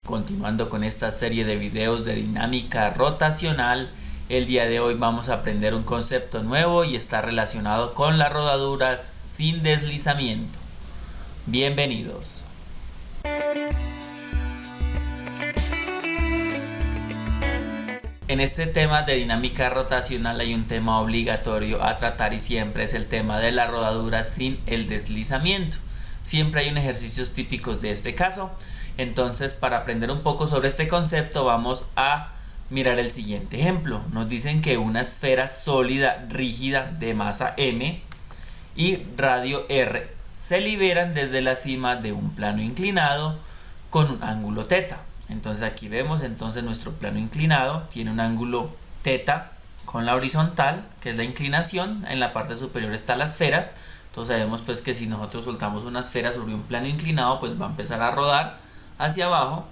Continuando con esta serie de videos de dinámica rotacional, el día de hoy vamos a aprender un concepto nuevo y está relacionado con la rodadura sin deslizamiento. Bienvenidos. En este tema de dinámica rotacional hay un tema obligatorio a tratar y siempre es el tema de la rodadura sin el deslizamiento. Siempre hay ejercicios típicos de este caso. Entonces, para aprender un poco sobre este concepto vamos a mirar el siguiente ejemplo. Nos dicen que una esfera sólida rígida de masa m y radio r se liberan desde la cima de un plano inclinado con un ángulo θ. Entonces aquí vemos nuestro plano inclinado tiene un ángulo θ con la horizontal, que es la inclinación. En la parte superior está la esfera. Entonces sabemos pues que si nosotros soltamos una esfera sobre un plano inclinado, pues va a empezar a rodar hacia abajo.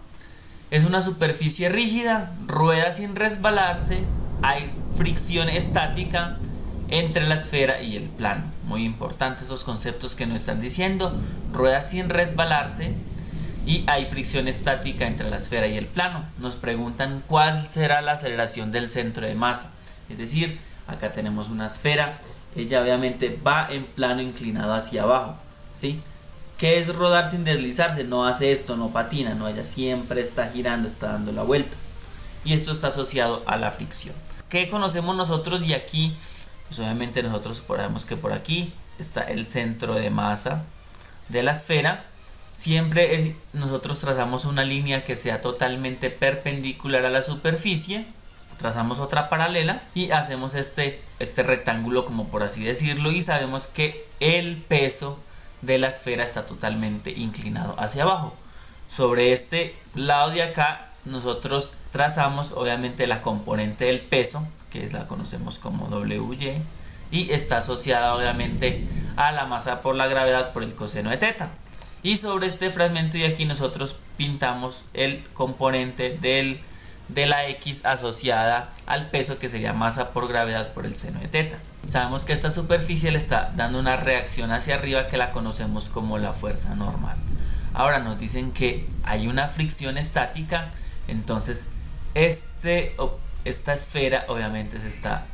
Es una superficie rígida, rueda sin resbalarse, hay fricción estática entre la esfera y el plano. Muy importantes esos conceptos que nos están diciendo: rueda sin resbalarse y hay fricción estática entre la esfera y el plano. Nos preguntan cuál será la aceleración del centro de masa. Es decir, acá tenemos una esfera, ella obviamente va en plano inclinado hacia abajo, ¿sí? ¿Qué es rodar sin deslizarse? No hace esto, no patina, no, ella siempre está girando, está dando la vuelta. Y esto está asociado a la fricción. ¿Qué conocemos nosotros de aquí? Pues obviamente nosotros sabemos que por aquí está el centro de masa de la esfera. Siempre nosotros trazamos una línea que sea totalmente perpendicular a la superficie. Trazamos otra paralela y hacemos este rectángulo, como por así decirlo, y sabemos que el peso de la esfera está totalmente inclinado hacia abajo. Sobre este lado de acá nosotros trazamos obviamente la componente del peso, que la conocemos como WY, y está asociada obviamente a la masa por la gravedad por el coseno de θ. Y sobre este fragmento de aquí nosotros pintamos el componente de la X asociada al peso, que sería masa por gravedad por el seno de θ. Sabemos que esta superficie le está dando una reacción hacia arriba que la conocemos como la fuerza normal. Ahora nos dicen que hay una fricción estática. Entonces esta esfera obviamente se está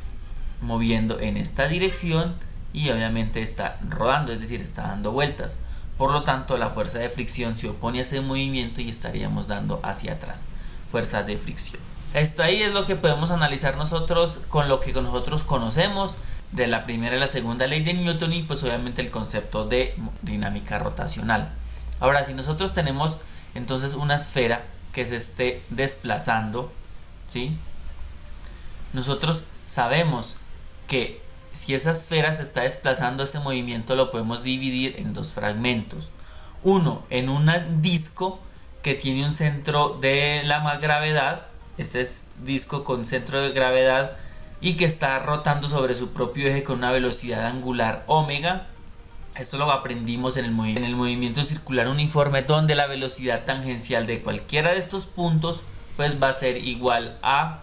moviendo en esta dirección y obviamente está rodando, es decir, está dando vueltas. Por lo tanto, la fuerza de fricción se opone a ese movimiento y estaríamos dando hacia atrás, fuerza de fricción. Esto ahí es lo que podemos analizar nosotros con lo que nosotros conocemos de la primera y la segunda ley de Newton, y pues obviamente el concepto de dinámica rotacional. Ahora, si nosotros tenemos entonces una esfera que se esté desplazando, ¿sí? Nosotros sabemos que si esa esfera se está desplazando, ese movimiento lo podemos dividir en dos fragmentos. Uno en un disco que tiene un centro de la gravedad. Este es disco con centro de gravedad y que está rotando sobre su propio eje con una velocidad angular omega. Esto lo aprendimos en el movimiento circular uniforme, donde la velocidad tangencial de cualquiera de estos puntos pues va a ser igual a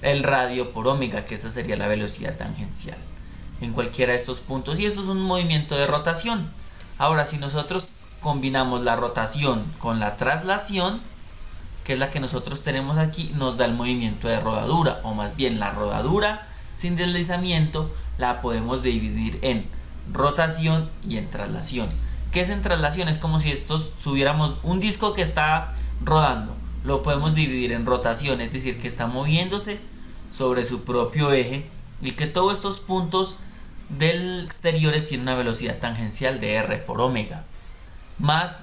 el radio por omega, que esa sería la velocidad tangencial en cualquiera de estos puntos, y esto es un movimiento de rotación. Ahora, si nosotros combinamos la rotación con la traslación, que es la que nosotros tenemos aquí, nos da el movimiento de rodadura, o más bien la rodadura sin deslizamiento la podemos dividir en rotación y en traslación. ¿Qué es en traslación? Es como si subiéramos un disco que está rodando, lo podemos dividir en rotación, es decir, que está moviéndose sobre su propio eje y que todos estos puntos del exterior tienen una velocidad tangencial de r por omega, más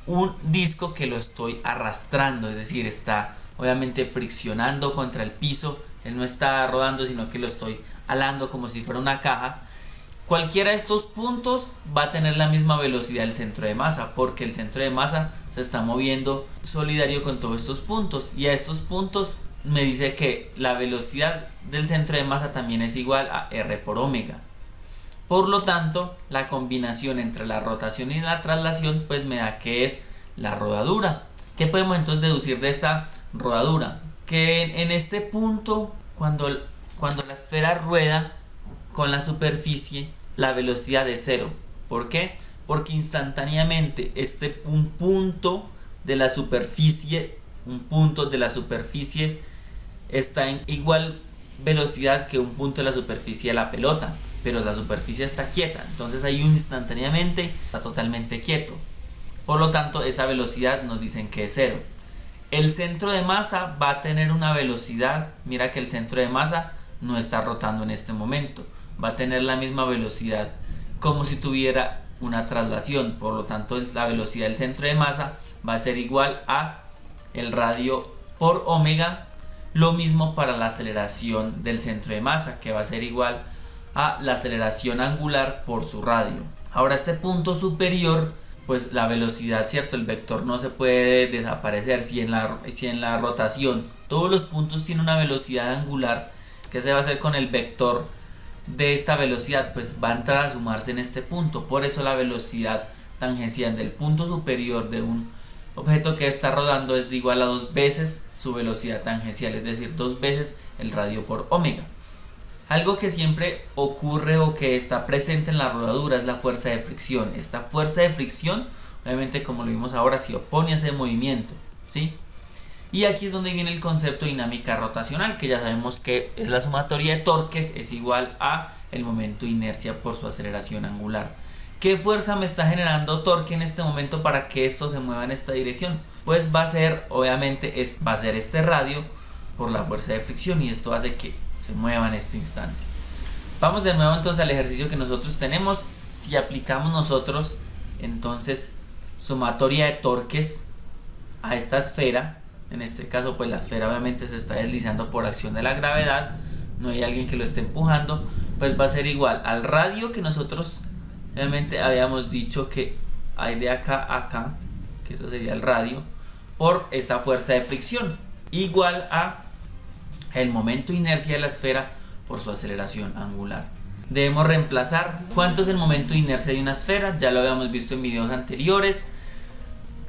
un disco que lo estoy arrastrando, es decir, está obviamente friccionando contra el piso. Él no está rodando, sino que lo estoy alando como si fuera una caja. Cualquiera de estos puntos va a tener la misma velocidad del centro de masa, porque el centro de masa se está moviendo solidario con todos estos puntos, y a estos puntos me dice que la velocidad del centro de masa también es igual a r por omega. Por lo tanto, la combinación entre la rotación y la traslación pues me da que es la rodadura. ¿Qué podemos entonces deducir de esta rodadura? Que en este punto, cuando la esfera rueda con la superficie, la velocidad es cero. ¿Por qué? Porque instantáneamente un punto de la superficie un punto de la superficie está en igual velocidad que un punto de la superficie de la pelota, pero la superficie está quieta, entonces ahí instantáneamente está totalmente quieto. Por lo tanto, esa velocidad nos dicen que es cero. El centro de masa va a tener una velocidad, mira que el centro de masa no está rotando en este momento, va a tener la misma velocidad como si tuviera una traslación, por lo tanto la velocidad del centro de masa va a ser igual a el radio por omega. Lo mismo para la aceleración del centro de masa, que va a ser igual a la aceleración angular por su radio. Ahora este punto superior, pues la velocidad, ¿cierto? El vector no se puede desaparecer. Si en la rotación todos los puntos tienen una velocidad angular, ¿qué se va a hacer con el vector de esta velocidad? Pues va a entrar a sumarse en este punto. Por eso la velocidad tangencial del punto superior de un objeto que está rodando es igual a 2 veces su velocidad tangencial, es decir, 2 veces el radio por omega. Algo que siempre ocurre o que está presente en la rodadura es la fuerza de fricción. Esta fuerza de fricción, obviamente como lo vimos ahora, se opone a ese movimiento, ¿sí? Y aquí es donde viene el concepto de dinámica rotacional, que ya sabemos que es la sumatoria de torques es igual a el momento de inercia por su aceleración angular. ¿Qué fuerza me está generando torque en este momento para que esto se mueva en esta dirección? Pues va a ser, obviamente, va a ser este radio por la fuerza de fricción, y esto hace que se mueva en este instante. Vamos de nuevo entonces al ejercicio que nosotros tenemos. Si aplicamos nosotros entonces sumatoria de torques a esta esfera, en este caso pues la esfera obviamente se está deslizando por acción de la gravedad, no hay alguien que lo esté empujando, pues va a ser igual al radio que nosotros obviamente habíamos dicho que hay de acá a acá, que eso sería el radio, por esta fuerza de fricción, igual a el momento de inercia de la esfera por su aceleración angular. Debemos reemplazar cuánto es el momento de inercia de una esfera, ya lo habíamos visto en videos anteriores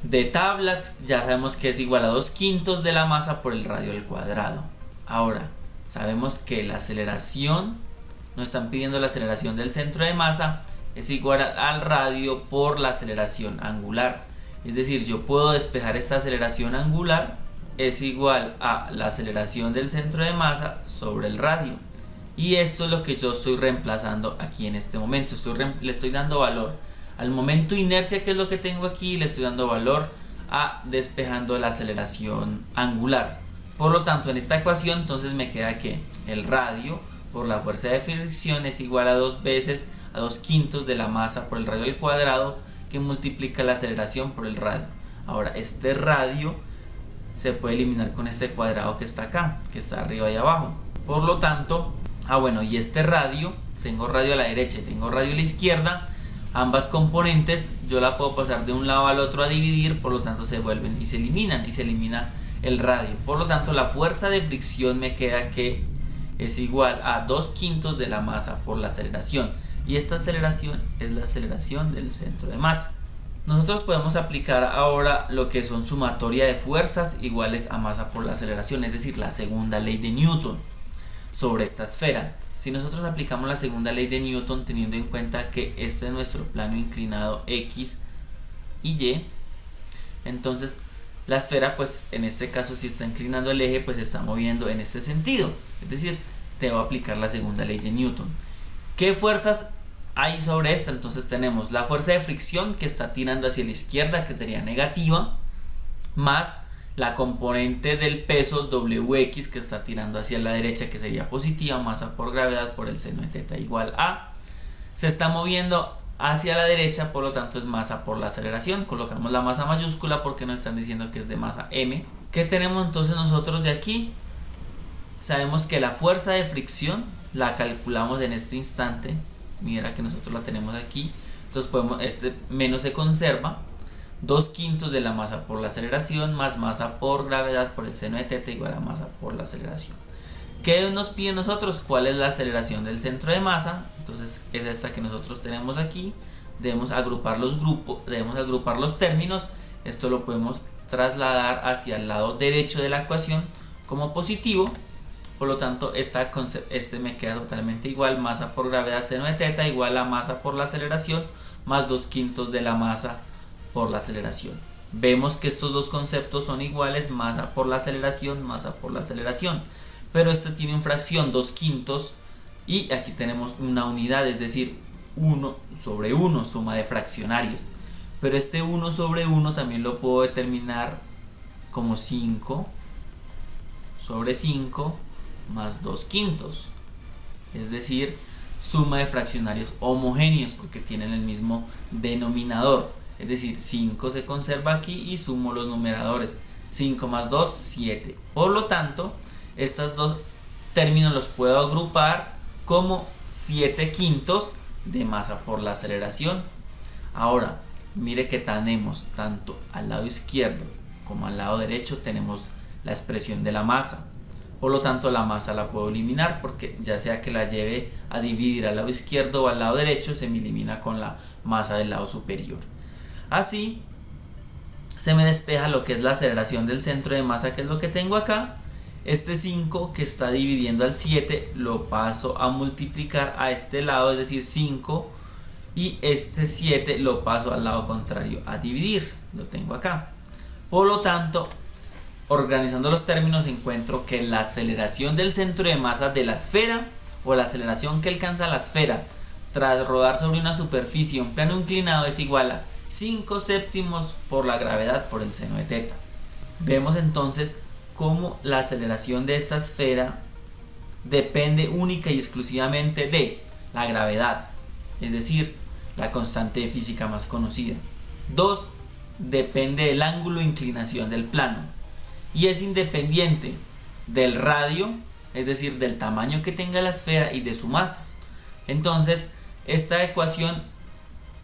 de tablas, ya sabemos que es igual a 2/5 de la masa por el radio al cuadrado. Ahora, sabemos que la aceleración, nos están pidiendo la aceleración del centro de masa, es igual al radio por la aceleración angular. Es decir, yo puedo despejar esta aceleración angular, es igual a la aceleración del centro de masa sobre el radio. Y esto es lo que yo estoy reemplazando aquí en este momento. Le estoy dando valor al momento de inercia, que es lo que tengo aquí, le estoy dando valor a despejando la aceleración angular. Por lo tanto, en esta ecuación entonces me queda que el radio por la fuerza de fricción es igual a 2 veces a 2/5 de la masa por el radio al cuadrado, que multiplica la aceleración por el radio. Ahora este radio se puede eliminar con este cuadrado que está acá, que está arriba y abajo. Por lo tanto, y este radio, tengo radio a la derecha y tengo radio a la izquierda, ambas componentes yo la puedo pasar de un lado al otro a dividir, por lo tanto se vuelven y se eliminan, y se elimina el radio. Por lo tanto, la fuerza de fricción me queda que es igual a 2/5 de la masa por la aceleración, y esta aceleración es la aceleración del centro de masa. Nosotros podemos aplicar ahora lo que son sumatoria de fuerzas iguales a masa por la aceleración, es decir, la segunda ley de Newton sobre esta esfera. Si nosotros aplicamos la segunda ley de Newton teniendo en cuenta que este es nuestro plano inclinado X y Y, entonces la esfera, pues en este caso, si está inclinando el eje, pues se está moviendo en este sentido, es decir, debo aplicar la segunda ley de Newton. ¿Qué fuerzas hay sobre esta? Entonces tenemos la fuerza de fricción que está tirando hacia la izquierda, que sería negativa, más la componente del peso Wx que está tirando hacia la derecha, que sería positiva, masa por gravedad por el seno de teta igual a. Se está moviendo hacia la derecha, por lo tanto es masa por la aceleración. Colocamos la masa mayúscula porque nos están diciendo que es de masa m. ¿Qué tenemos entonces nosotros de aquí? Sabemos que la fuerza de fricción la calculamos en este instante. Mira que nosotros la tenemos aquí, entonces este menos se conserva, 2/5 de la masa por la aceleración más masa por gravedad por el seno de teta igual a masa por la aceleración. ¿Qué nos pide nosotros? ¿Cuál es la aceleración del centro de masa? Entonces es esta que nosotros tenemos aquí. Debemos agrupar los grupos, debemos agrupar los términos. Esto lo podemos trasladar hacia el lado derecho de la ecuación como positivo. Por lo tanto, este me queda totalmente igual, masa por gravedad seno de teta igual a masa por la aceleración más 2/5 de la masa por la aceleración. Vemos que estos dos conceptos son iguales, masa por la aceleración, masa por la aceleración. Pero este tiene una fracción 2/5 y aquí tenemos una unidad, es decir, 1 sobre 1, suma de fraccionarios. Pero este 1 sobre 1 también lo puedo determinar como 5 sobre 5 más 2/5. Es decir, suma de fraccionarios homogéneos porque tienen el mismo denominador. Es decir, 5 se conserva aquí y sumo los numeradores. 5 más 2, 7. Por lo tanto, estos dos términos los puedo agrupar como 7/5 de masa por la aceleración. Ahora, mire que tenemos tanto al lado izquierdo como al lado derecho tenemos la expresión de la masa. Por lo tanto, la masa la puedo eliminar porque ya sea que la lleve a dividir al lado izquierdo o al lado derecho, se me elimina con la masa del lado superior. Así se me despeja lo que es la aceleración del centro de masa, que es lo que tengo acá. Este 5 que está dividiendo al 7 lo paso a multiplicar a este lado, es decir 5, y este 7 lo paso al lado contrario a dividir, lo tengo acá. Por lo tanto, organizando los términos, encuentro que la aceleración del centro de masa de la esfera, o la aceleración que alcanza la esfera tras rodar sobre una superficie en plano inclinado, es igual a 5/7 por la gravedad por el seno de teta. Vemos entonces cómo la aceleración de esta esfera depende única y exclusivamente de la gravedad, es decir, la constante de física más conocida. 2. Depende del ángulo de inclinación del plano y es independiente del radio, es decir, del tamaño que tenga la esfera y de su masa. Entonces, esta ecuación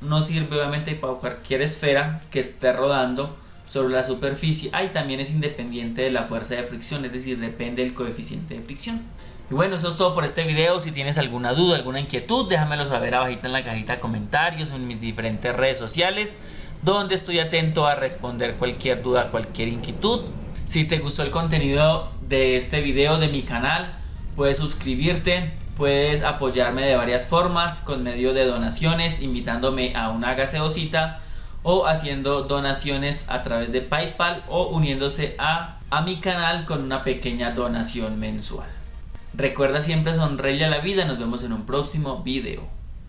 nos sirve obviamente para cualquier esfera que esté rodando sobre la superficie. Y también es independiente de la fuerza de fricción, es decir, depende del coeficiente de fricción. Y bueno, eso es todo por este video. Si tienes alguna duda, alguna inquietud, déjamelo saber abajito en la cajita de comentarios, en mis diferentes redes sociales, donde estoy atento a responder cualquier duda, cualquier inquietud. Si te gustó el contenido de este video de mi canal, puedes suscribirte, puedes apoyarme de varias formas, con medio de donaciones, invitándome a una gaseosita, o haciendo donaciones a través de PayPal, o uniéndose a mi canal con una pequeña donación mensual. Recuerda siempre sonreírle a la vida. Nos vemos en un próximo video.